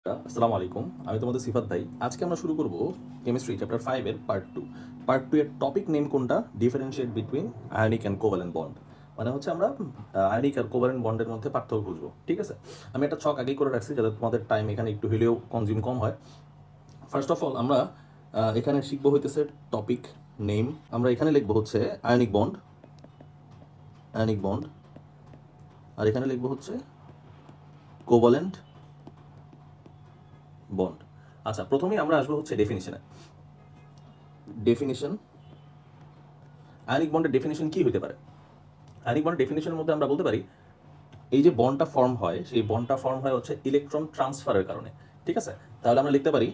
আসসালামু আলাইকুম, আমি তোমাদের সিফাত ভাই। আজকে আমরা শুরু করব কেমিস্ট্রি চ্যাপ্টার 5 এর পার্ট 2 এর টপিক নেম কোনটা? Differentiate between ionic and covalent bond. মানে হচ্ছে আমরা আয়নিক আর কোভ্যালেন্ট বন্ডের মধ্যে পার্থক্য বুঝবো। ঠিক আছে, আমি একটা ছক আগেই করে রাখছি যাতে তোমাদের টাইম এখানে একটু হলেও কনজিউম কম হয়। ফার্স্ট অফ অল আমরা এখানে শিখবো হইতেছে টপিক নেম। আমরা এখানে লিখবো হচ্ছে আয়নিক বন্ড, আর এখানে লিখবো হচ্ছে কোভ্যালেন্ট বন্ড। আচ্ছা, প্রথমেই আমরা আসবো হচ্ছে ডেফিনিশন। আয়নিক বন্ডের ডেফিনিশন কি হতে পারে? আয়নিক বন্ডের ডেফিনিশনের মধ্যে আমরা বলতে পারি এই যে বন্ডটা ফর্ম হয়, সেই বন্ডটা ফর্ম হয় হচ্ছে ইলেকট্রন ট্রান্সফারের কারণে। ঠিক আছে, তাহলে আমরা লিখতে পারি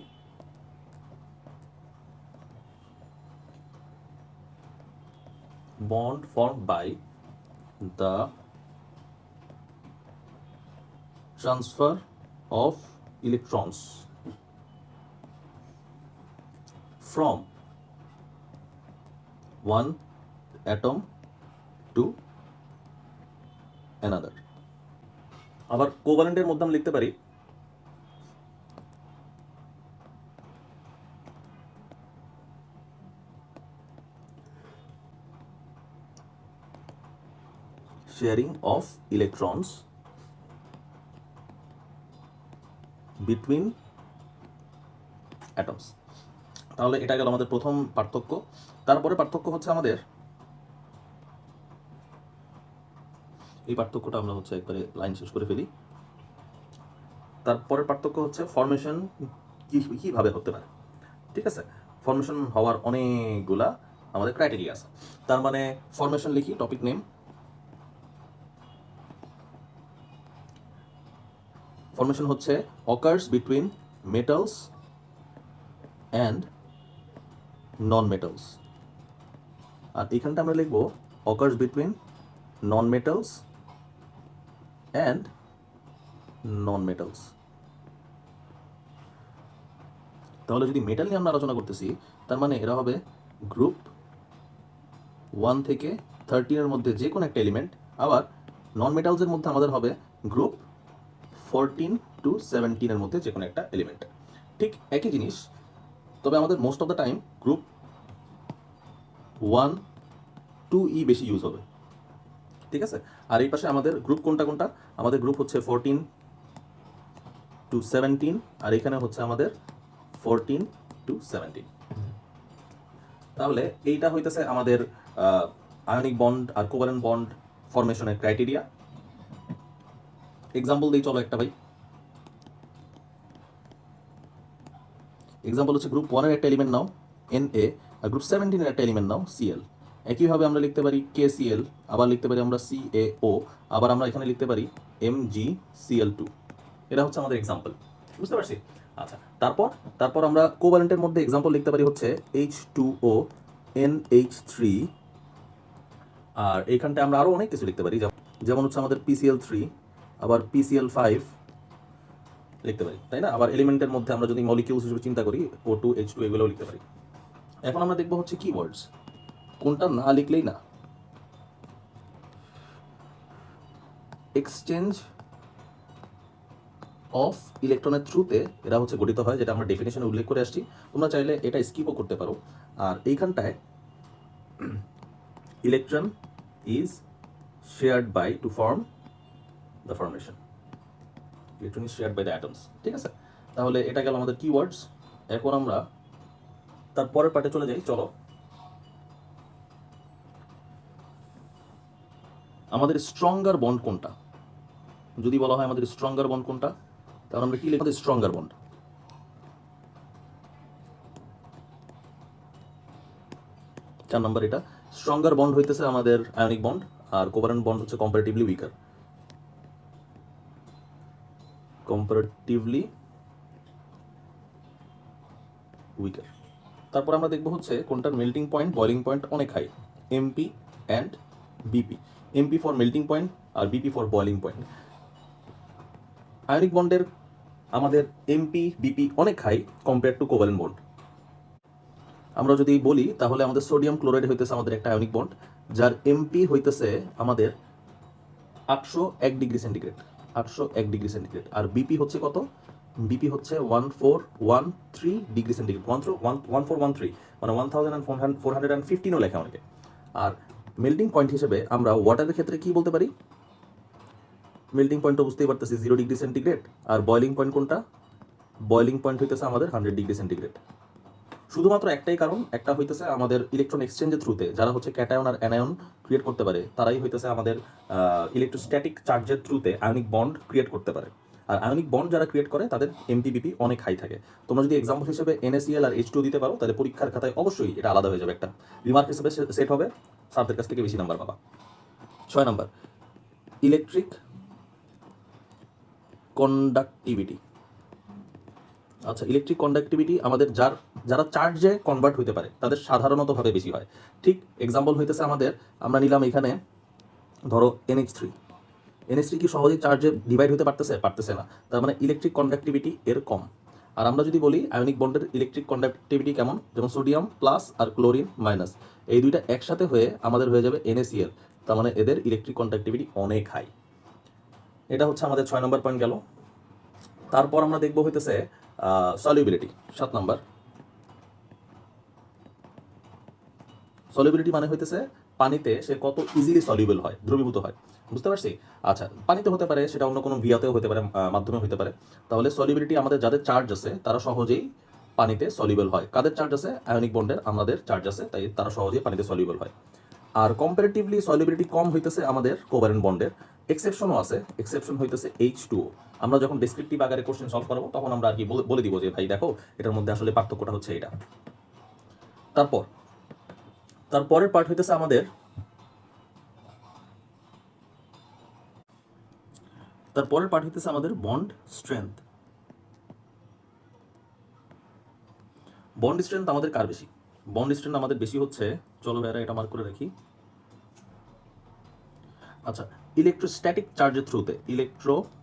bond formed by the transfer of electrons from one atom to another. আবার কোভ্যালেন্টের মধ্যে আমরা লিখতে পারি sharing of electrons between atoms. তাহলে এটা গেল আমাদের প্রথম পার্থক্য। তারপরে পার্থক্য হচ্ছে আমাদের এই পার্থক্যটা আমরা হচ্ছে একবারে লাইন শেষ করে ফেলি। তারপরের পার্থক্য হচ্ছে ফর্মেশন কীভাবে হতে পারে। ঠিক আছে, ফর্মেশন হওয়ার অনেকগুলা আমাদের ক্রাইটেরিয়া আছে। তার মানে ফর্মেশন লিখি, টপিক নেম। ফর্মেশন হচ্ছে occurs between metals and non metals. আর এখানটা আমরা লিখবো occurs between non metals and non metals. তাহলে যদি মেটাল নিয়ে আমরা আলোচনা করতেছি, তার মানে এরা হবে গ্রুপ 1 থেকে 13-এর মধ্যে যে কোনো একটা এলিমেন্ট। আবার নন মেটালসের মধ্যে আমাদের হবে গ্রুপ 14 টু 17-এর মধ্যে যে কোনো একটা এলিমেন্ট। ঠিক একই জিনিস, তবে আমাদের most of the time group 1 2E বেশি ইউজ হবে। ঠিক আছে, আর এই পাশে আমাদের গ্রুপ কোনটা কোনটা? আমাদের গ্রুপ হচ্ছে 14 টু 17, আর এখানে হচ্ছে আমাদের 14 টু 17। তাহলে এইটা হইতেছে আমাদের আয়নিক বন্ড আর কোভ্যালেন্ট বন্ড ফরমেশনের ক্রাইটেরিয়া। এক্সাম্পল দিই চলো একটা ভাই। এক্সাম্পল হচ্ছে গ্রুপ 1-এর একটা এলিমেন্ট নাও Na, আর গ্রুপ 17-এর একটা এলিমেন্ট নাও Cl। একইভাবে আমরা লিখতে পারি KCl, আবার লিখতে পারি আমরা CaO, আবার আমরা এখানে লিখতে পারি MgCl2। এটা হচ্ছে আমাদের এক্সাম্পল, বুঝতে পারছি? আচ্ছা, তারপর তারপর আমরা কোভ্যালেন্টের মধ্যে এক্সাম্পল লিখতে পারি হচ্ছে H2O NH3, আর এইখানটা আমরা আরও অনেক কিছু লিখতে পারি, যেমন হচ্ছে আমাদের PCl3, আবার PCl5 লিখতে পারি, তাই না? আবার এলিমেন্টের মধ্যে আমরা যদি মলিকিউলস হিসেবে চিন্তা করি O2 H2 এগুলোও লিখতে পারি। এখন আমরা দেখবো হচ্ছে কিওয়ার্ডস, কোনটা না লিখলেই না। এক্সচেঞ্জ অফ ইলেকট্রনের থ্রুতে এরা হচ্ছে গঠিত হয়, যেটা আমরা ডেফিনেশনে উল্লেখ করে আসছি। তোমরা চাইলে এটা স্কিপও করতে পারো। আর এইখানটায় electron is shared by to form the formation, electron is shared by the atoms. ঠিক আছে, তাহলে এটা গেল আমাদের কিওয়ার্ডস। এখন আমরা তারপরের পার্টে চলে যাই, চলো। আমাদের স্ট্রঙ্গার বন্ড কোনটা? যদি বলা হয় আমাদের স্ট্রঙ্গার বন্ড কোনটা, তাহলে আমরা কি লিখব? আমাদের স্ট্রঙ্গার বন্ড 4 নম্বর। এটা স্ট্রঙ্গার বন্ড হইতেছে আমাদের আয়নিক বন্ড, আর কোভ্যালেন্ট বন্ড হচ্ছে কম্পারেটিভলি উইকার। তারপর আমরা দেখব হচ্ছে কোনটার মেল্টিং পয়েন্ট বয়লিং পয়েন্ট অনেক high, MP and BP. MP for melting point আর BP for boiling point. Ionic বন্ডের আমাদের এমপি বিপি অনেক high compare to covalent bond. আমরা যদি বলি তাহলে আমাদের সোডিয়াম ক্লোরাইড হইতেছে আমাদের একটা আয়নিক বন্ড, যার এমপি হইতেছে আমাদের 801 ডিগ্রি সেন্টিগ্রেড, 801 ডিগ্রি সেন্টিগ্রেড। আর বিপি হচ্ছে কত? বিপি হচ্ছে 1413 ডিগ্রি সেন্টিগ্রেড, 1413 মানে 1415ও লেখা অনেকে। আর মেল্টিং পয়েন্ট হিসেবে আমরা ওয়াটারের ক্ষেত্রে কি বলতে পারি? মেল্টিং পয়েন্টটা বুঝতেই পারতেছি 0 ডিগ্রি সেন্টিগ্রেড। আর বয়লিং পয়েন্ট কোনটা? বয়লিং পয়েন্ট হইতেছে আমাদের 100 ডিগ্রি সেন্টিগ্রেড। শুধুমাত্র একটাই কারণ, একটা হইতেছে আমাদের ইলেকট্রন এক্সচেঞ্জের থ্রুতে যারা হচ্ছে ক্যাটায়ন আর অ্যানায়ন ক্রিয়েট করতে পারে, তারাই হইতেছে আমাদের ইলেকট্রোস্ট্যাটিক চার্জের থ্রুতে আয়নিক বন্ড ক্রিয়েট করতে পারে। আর আয়নিক বন্ড যারা ক্রিয়েট করে তাদের এমপিবিপি অনেক হাই থাকে। তোমরা যদি এক্সাম্পল হিসেবে NaCl আর H2 দিতে পারো, তাহলে পরীক্ষার খাতায় অবশ্যই এটা আলাদা হয়ে যাবে, একটা রিমার্ক হিসেবে সেট হবে, স্যারদের কাছ থেকে বেশি নাম্বার পাবা। 6 নাম্বার, ইলেকট্রিক কন্ডাক্টিভিটি। আচ্ছা, ইলেকট্রিক কন্ডাক্টিভিটি আমাদের যারা চার্জে কনভার্ট হইতে পারে তাদের সাধারণতভাবে বেশি হয়। ঠিক এক্সাম্পল হইতেছে আমাদের, আমরা নিলাম এখানে ধরো NH3 কি সহজেই চার্জে ডিভাইড হতে পারতেছে না, তার মানে ইলেকট্রিক কন্ডাক্টিভিটি এর কম। আর আমরা যদি বলি আয়নিক বন্ডের ইলেকট্রিক কন্ডাক্টিভিটি কেমন, যেমন সোডিয়াম প্লাস আর ক্লোরিন মাইনাস, এই দুইটা একসাথে হয়ে আমাদের হয়ে যাবে NaCl, তার মানে এদের ইলেকট্রিক কন্ডাক্টিভিটি অনেক হাই। এটা হচ্ছে আমাদের 6 নম্বর পয়েন্ট গেল। তারপর আমরা দেখবো হইতেছে সলিউবিলিটি, 7 নাম্বার। সলিউবিলিটি মানে হইতেছে পানিতে সে কত ইজিলি সলিউবল হয়, দ্রবীভূত হয়, বুঝতে পারছি? আচ্ছা, পানিতে হতে পারে, সেটা অন্য কোনো ভিয়াতেও হতে পারে, মাধ্যমে হতে পারে। তাহলে সলিউবিলিটি আমাদের যাদের চার্জ আছে তারা সহজেই পানিতে সলিউবল হয়। কাদের চার্জ আছে? আয়নিক বন্ডের আমাদের চার্জ আছে, তাই তারা সহজেই পানিতে সলিউবল হয়। আর কম্পারেটিভলি সলিউবিলিটি কম হইতেছে আমাদের কোভ্যালেন্ট বন্ডের। এক্সেপশনও আছে, এক্সেপশন হইতেছে H2O। আমরা যখন ডেসক্রিপটিভ আকারে কোশ্চেন সলভ করবো তখন আমরা আর কি বলে দিব যে ভাই দেখো এটার মধ্যে আসলে পার্থক্যটা হচ্ছে এটা। তারপরের পার্ট হইতেছে আমাদের বন্ড স্ট্রেংথ। বন্ড স্ট্রেংথ আমাদের কার বেশি? বন্ড স্ট্রেংথ আমাদের বেশি হচ্ছে, চলো ভাইরা এটা মার্ক করে রাখি। আচ্ছা, ইলেকট্রোস্ট্যাটিক চার্জের থ্রুতে, ইলেকট্রোস্ট্যাটিক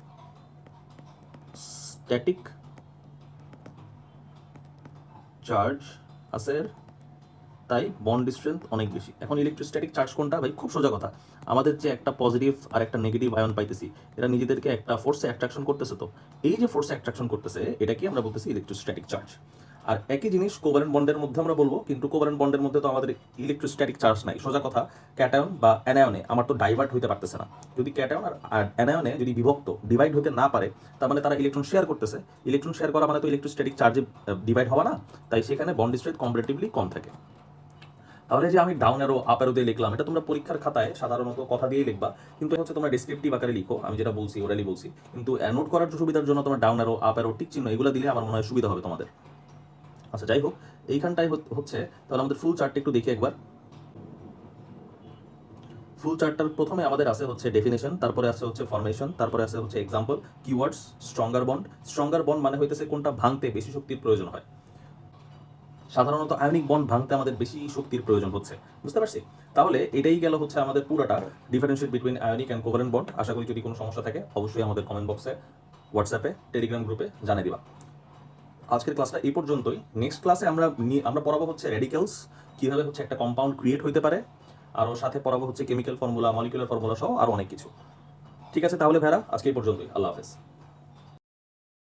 চার্জ আছে, তাই বন্ড স্ট্রেংথ অনেক বেশি। এখন ইলেকট্রোস্ট্যাটিক চার্জ কোনটা ভাই? খুব সোজা কথা, আমাদের যে একটা পজিটিভ আর একটা নেগেটিভ আয়ন পাইতেছি, এরা নিজেদেরকে একটা ফোর্সে অ্যাট্রাকশন করতেছে, তো এই যে ফোর্সে অ্যাট্রাকশন করতেছে এটাকে আমরা বলতেছি ইলেকট্রোস্ট্যাটিক চার্জ। আর একই জিনিস কোভ্যালেন্ট বন্ডের মধ্যে আমরা বলবো, কিন্তু কোভ্যালেন্ট বন্ডের মধ্যে তো আমাদের ইলেকট্রোস্ট্যাটিক চার্জ নাই। সোজা কথা, ক্যাটায়ন বা অ্যানায়নে আমার তো ডাইভার্ট হইতে পারতেছে না। যদি ক্যাটায়ন আর অ্যানায়নে যদি ডিভাইড হতে না পারে, তার মানে তারা ইলেকট্রন শেয়ার করতেছে। ইলেকট্রন শেয়ার করা মানে তো ইলেকট্রোস্ট্যাটিক চার্জে ডিভাইড হওয়া না, তাই সেখানে বন্ড স্ট্রেংথ কম্পারেটিভলি কম থাকে। তাহলে যে আমি ডাউন অ্যারো আপ অ্যারো দিয়ে লিখলাম, এটা তোমরা পরীক্ষার খাতায় সাধারণত কথা দিয়েই লিখবা, কিন্তু হচ্ছে তোমরা ডেসক্রিপটিভ আকারে লিখো, আমি যেটা বলছি ওরালি বলছি, কিন্তু নোট করার সুবিধার জন্য তোমার down arrow up arrow tick চিহ্ন এগুলো দিলে আমার মনে হয় সুবিধা হবে তোমাদের। আচ্ছা, যাই হোক, এইখানটাই হচ্ছে তাহলে আমাদের ফুল চার্টটা একটু দেখি একবার। ফুল চার্টটার প্রথমে আমাদের আছে হচ্ছে ডেফিনেশন, তারপরে আছে হচ্ছে ফরমেশন, তারপরে আছে হচ্ছে এক্সাম্পল, কিওয়ার্ডস, স্ট্রঙ্গার বন্ড মানে হইতেছে কোনটা ভাঙতে বেশি শক্তির প্রয়োজন হয়। সাধারণত আয়নিক বন্ড ভাঙতে আমাদের বেশি শক্তির প্রয়োজন হচ্ছে, বুঝতে পারছি? তাহলে এটাই গেল হচ্ছে আমাদের পুরোটা differentiate between ionic and covalent bond. আশা করি যদি কোনো সমস্যা থাকে অবশ্যই আমাদের কমেন্ট বক্সে, হোয়াটসঅ্যাপে, টেলিগ্রাম গ্রুপে জানিয়ে দিবা। আজকের ক্লাসটা এই পর্যন্তই। নেক্সট ক্লাসে আমরা পড়াবো হচ্ছে রেডিক্যালস, কীভাবে হচ্ছে একটা কম্পাউন্ড ক্রিয়েট হইতে পারে, আরও সাথে পড়াবো হচ্ছে কেমিক্যাল ফর্মুলা, মলিকুলার ফর্মুলা সহ আরও অনেক কিছু। ঠিক আছে, তাহলে ভাইরা আজকে এই পর্যন্তই। আল্লাহ হাফেজ।